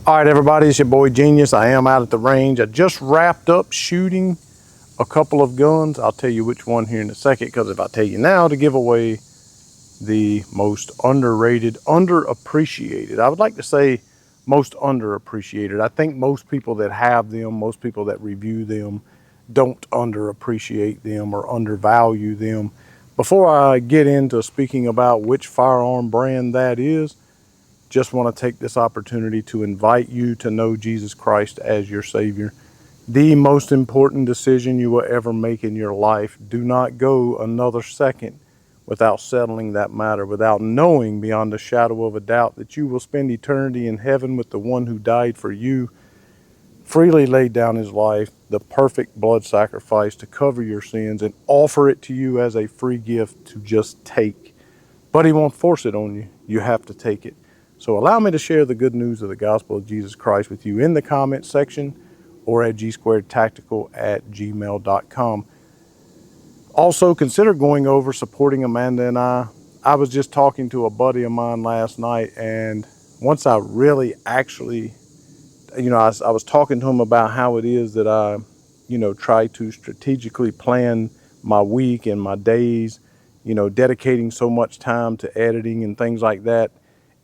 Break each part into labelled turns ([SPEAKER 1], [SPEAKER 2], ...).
[SPEAKER 1] All right, everybody, it's your boy Genius. I am out at the range. I just wrapped up shooting a couple of guns. I'll tell you which one here in a second, because if I tell you now, to give away the most underrated, underappreciated. I would like to say most underappreciated. I think most people that have them, most people that review them, don't underappreciate them or undervalue them. Before I get into speaking about which firearm brand that is, just want to take this opportunity to invite you to know Jesus Christ as your Savior. The most important decision you will ever make in your life. Do not go another second without settling that matter, without knowing beyond a shadow of a doubt that you will spend eternity in heaven with the one who died for you, freely laid down his life, the perfect blood sacrifice to cover your sins, and offer it to you as a free gift to just take. But he won't force it on you. You have to take it. So allow me to share the good news of the gospel of Jesus Christ with you in the comment section or at gsquaredtactical@gmail.com. Also, consider going over supporting Amanda and I. I was just talking to a buddy of mine last night, and once I really actually, I was talking to him about how it is that I, try to strategically plan my week and my days, dedicating so much time to editing and things like that.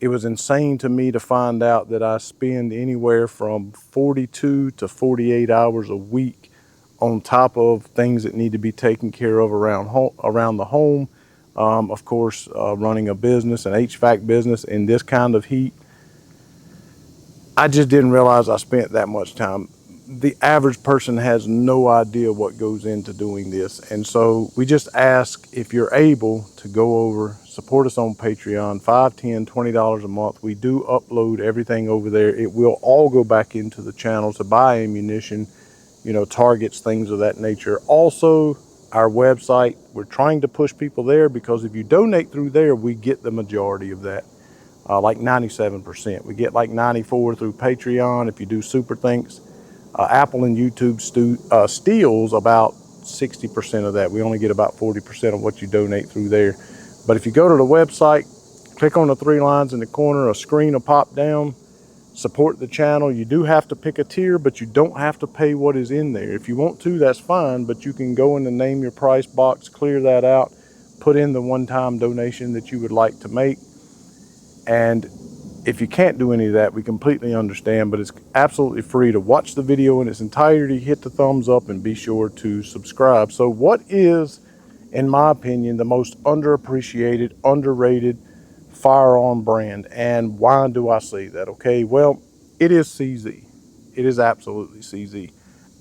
[SPEAKER 1] It was insane to me to find out that I spend anywhere from 42 to 48 hours a week on top of things that need to be taken care of around the home. Of course, running a business, an HVAC business in this kind of heat. I just didn't realize I spent that much time. The average person has no idea what goes into doing this. And so we just ask if you're able to go over, support us on Patreon, $5, $10, $20 a month. We do upload everything over there. It will all go back into the channel to buy ammunition, targets, things of that nature. Also, our website, we're trying to push people there, because if you donate through there, we get the majority of that. Like 97%. We get like 94 through Patreon. If you do super thanks, Apple and YouTube steals about 60% of that. We only get about 40% of what you donate through there. But if you go to the website, click on the 3 lines in the corner, a screen will pop down, support the channel. You do have to pick a tier, but you don't have to pay what is in there. If you want to, that's fine, but you can go in the name your price box, clear that out, put in the one-time donation that you would like to make. And if you can't do any of that, we completely understand, but it's absolutely free to watch the video in its entirety, hit the thumbs up, and be sure to subscribe. So what is, in my opinion, the most underappreciated, underrated firearm brand, and why do I say that? Okay, well, it is CZ. It is absolutely CZ.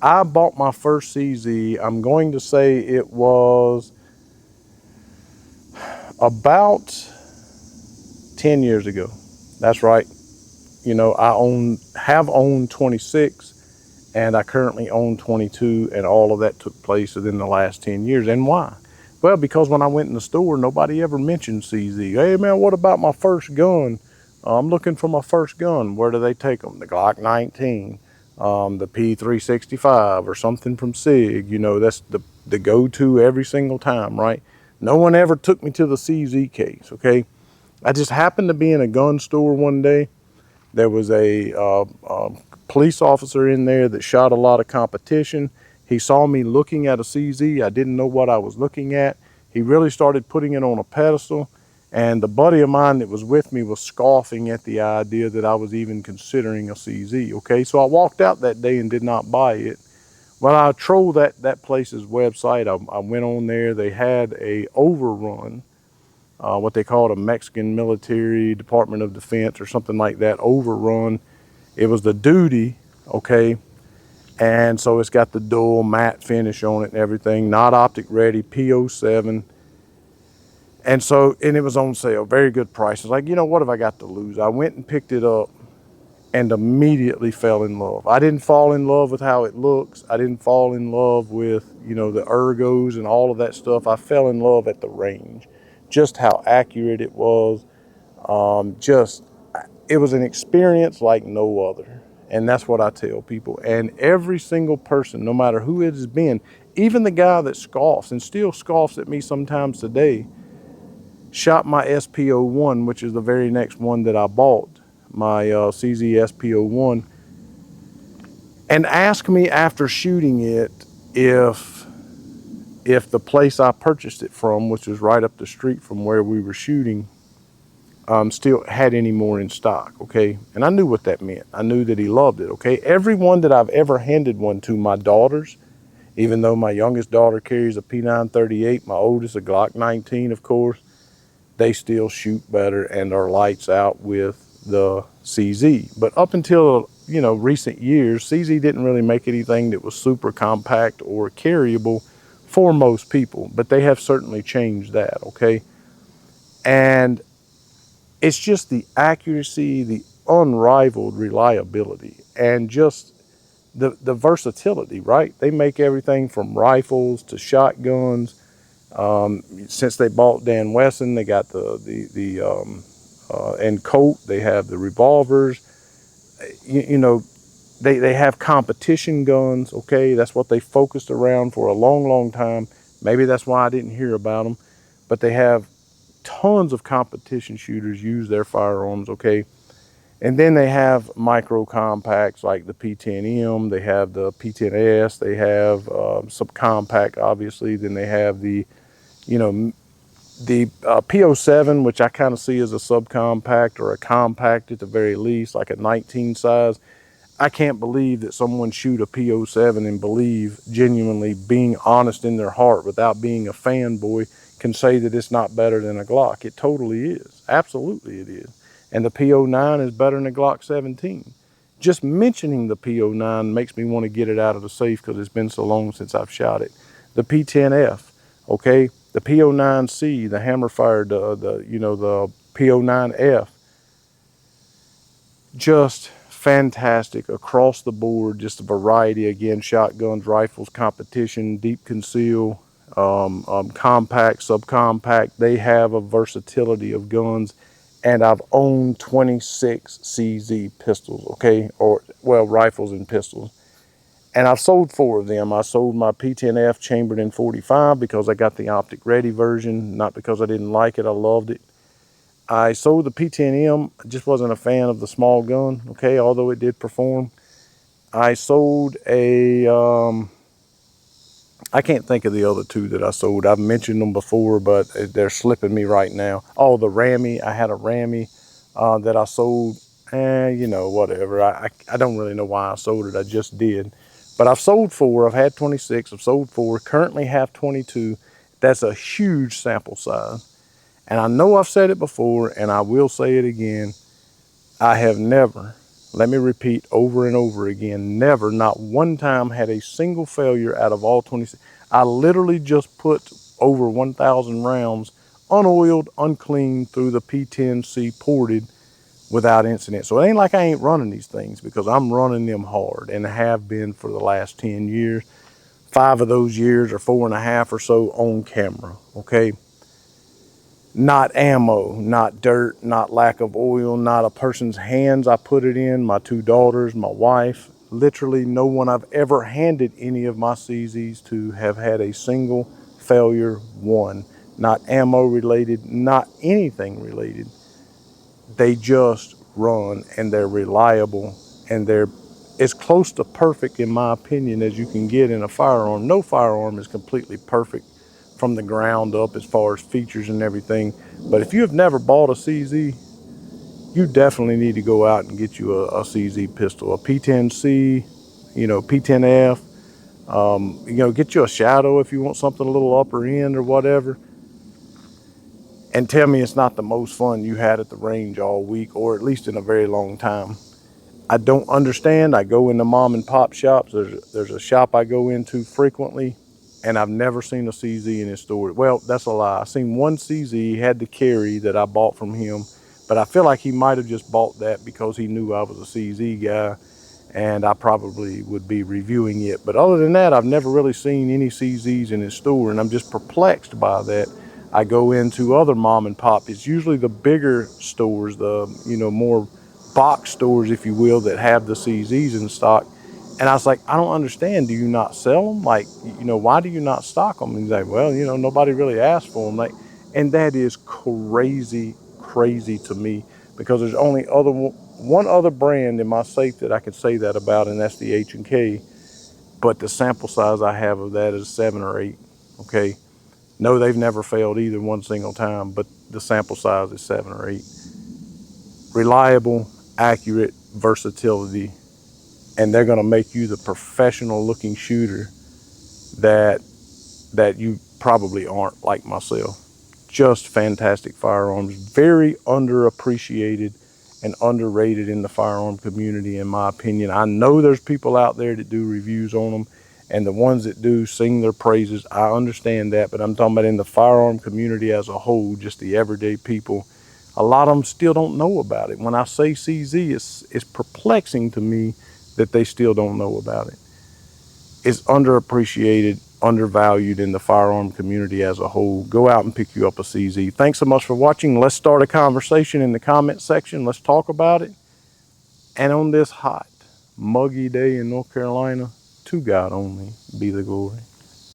[SPEAKER 1] I bought my first CZ, I'm going to say it was about 10 years ago. That's right. I have owned 26, and I currently own 22, and all of that took place within the last 10 years. And why? Well, because when I went in the store, nobody ever mentioned CZ. Hey man, what about my first gun? I'm looking for my first gun. Where do they take them? The Glock 19, the P365, or something from SIG. That's the go-to every single time, right? No one ever took me to the CZ case, okay? I just happened to be in a gun store one day. There was a police officer in there that shot a lot of competition. He saw me looking at a CZ. I didn't know what I was looking at. He really started putting it on a pedestal. And the buddy of mine that was with me was scoffing at the idea that I was even considering a CZ, okay? So I walked out that day and did not buy it. Well, I trolled that place's website. I went on there. They had a overrun. What they called a Mexican military Department of Defense or something like that overrun. It was the duty, okay, and so it's got the dual matte finish on it and everything, not optic ready, P07, and it was on sale, very good prices. Like, what have I got to lose? I went and picked it up and immediately fell in love. I didn't fall in love with how it looks. I didn't fall in love with, the ergos and all of that stuff. I fell in love at the range. Just how accurate it was. It was an experience like no other. And that's what I tell people. And every single person, no matter who it has been, even the guy that scoffs and still scoffs at me sometimes today, shot my SP01, which is the very next one that I bought, my CZ SP01, and asked me after shooting it if the place I purchased it from, which was right up the street from where we were shooting, still had any more in stock, okay? And I knew what that meant. I knew that he loved it, okay? Everyone that I've ever handed one to, my daughters, even though my youngest daughter carries a P938, my oldest a Glock 19, of course, they still shoot better and are lights out with the CZ. But up until, recent years, CZ didn't really make anything that was super compact or carryable for most people, but they have certainly changed that, okay? And it's just the accuracy, the unrivaled reliability, and just the versatility, right? They make everything from rifles to shotguns. Since they bought Dan Wesson, they got and Colt, they have the revolvers. You know, they have competition guns, okay? That's what they focused around for a long, long time. Maybe that's why I didn't hear about them. But they have tons of competition shooters use their firearms, okay? And then they have micro compacts like the P10M, they have the P10S, they have subcompact, obviously. Then they have the, you know, the P07, which I kind of see as a subcompact or a compact at the very least, like a 19 size. I can't believe that someone shoot a P07 and believe, genuinely being honest in their heart without being a fanboy, can say that it's not better than a Glock. It totally is. Absolutely it is. And the P09 is better than a Glock 17. Just mentioning the P09 makes me want to get it out of the safe because it's been so long since I've shot it. The P10F, okay? The P09C, the hammer fired, the P09F, just fantastic across the board. Just a variety, again, shotguns, rifles, competition, deep conceal, compact, subcompact. They have a versatility of guns, and I've owned 26 CZ pistols, okay, rifles and pistols, and I've sold 4 of them. I sold my P10F chambered in 45 because I got the optic ready version, not because I didn't like it. I loved it. I sold the P10M. I just wasn't a fan of the small gun, okay, although it did perform. I sold I can't think of the other 2 that I sold. I've mentioned them before, but they're slipping me right now. Oh, the Rammy. I had a Rammy that I sold. Whatever. I don't really know why I sold it. I just did. But I've sold 4. I've had 26. I've sold 4. Currently have 22. That's a huge sample size. And I know I've said it before, and I will say it again. I have never, let me repeat over and over again, never, not one time had a single failure out of all 26. I literally just put over 1,000 rounds unoiled, unclean through the P10C ported without incident. So it ain't like I ain't running these things, because I'm running them hard and have been for the last 10 years. 5 of those years, or 4.5 or so, on camera, okay? Not ammo, not dirt, not lack of oil, not a person's hands I put it in, my 2 daughters, my wife. Literally no one I've ever handed any of my CZs to have had a single failure, one. Not ammo related, not anything related. They just run, and they're reliable, and they're as close to perfect, in my opinion, as you can get in a firearm. No firearm is completely perfect from the ground up as far as features and everything. But if you have never bought a CZ, you definitely need to go out and get you a CZ pistol, a P10C, P10F. Get you a Shadow if you want something a little upper end or whatever. And tell me it's not the most fun you had at the range all week, or at least in a very long time. I don't understand. I go into mom and pop shops. There's a shop I go into frequently, and I've never seen a CZ in his store. Well, that's a lie. I seen one CZ he had to carry that I bought from him, but I feel like he might have just bought that because he knew I was a CZ guy, and I probably would be reviewing it. But other than that, I've never really seen any CZs in his store, and I'm just perplexed by that. I go into other mom and pop. It's usually the bigger stores, the more box stores, if you will, that have the CZs in stock. And I was like, I don't understand. Do you not sell them? Like, why do you not stock them? And he's like, well, nobody really asked for them. Like, and that is crazy, crazy to me, because there's only one other brand in my safe that I can say that about, and that's the H&K, but the sample size I have of that is 7 or 8, okay? No, they've never failed either one single time, but the sample size is 7 or 8. Reliable, accurate, versatility, and they're gonna make you the professional looking shooter that you probably aren't, like myself. Just fantastic firearms, very underappreciated and underrated in the firearm community, in my opinion. I know there's people out there that do reviews on them, and the ones that do sing their praises. I understand that, but I'm talking about in the firearm community as a whole, just the everyday people. A lot of them still don't know about it. When I say CZ, it's perplexing to me that they still don't know about it. It's underappreciated, undervalued in the firearm community as a whole. Go out and pick you up a CZ. Thanks so much for watching. Let's start a conversation in the comment section. Let's talk about it. And on this hot, muggy day in North Carolina, to God only be the glory.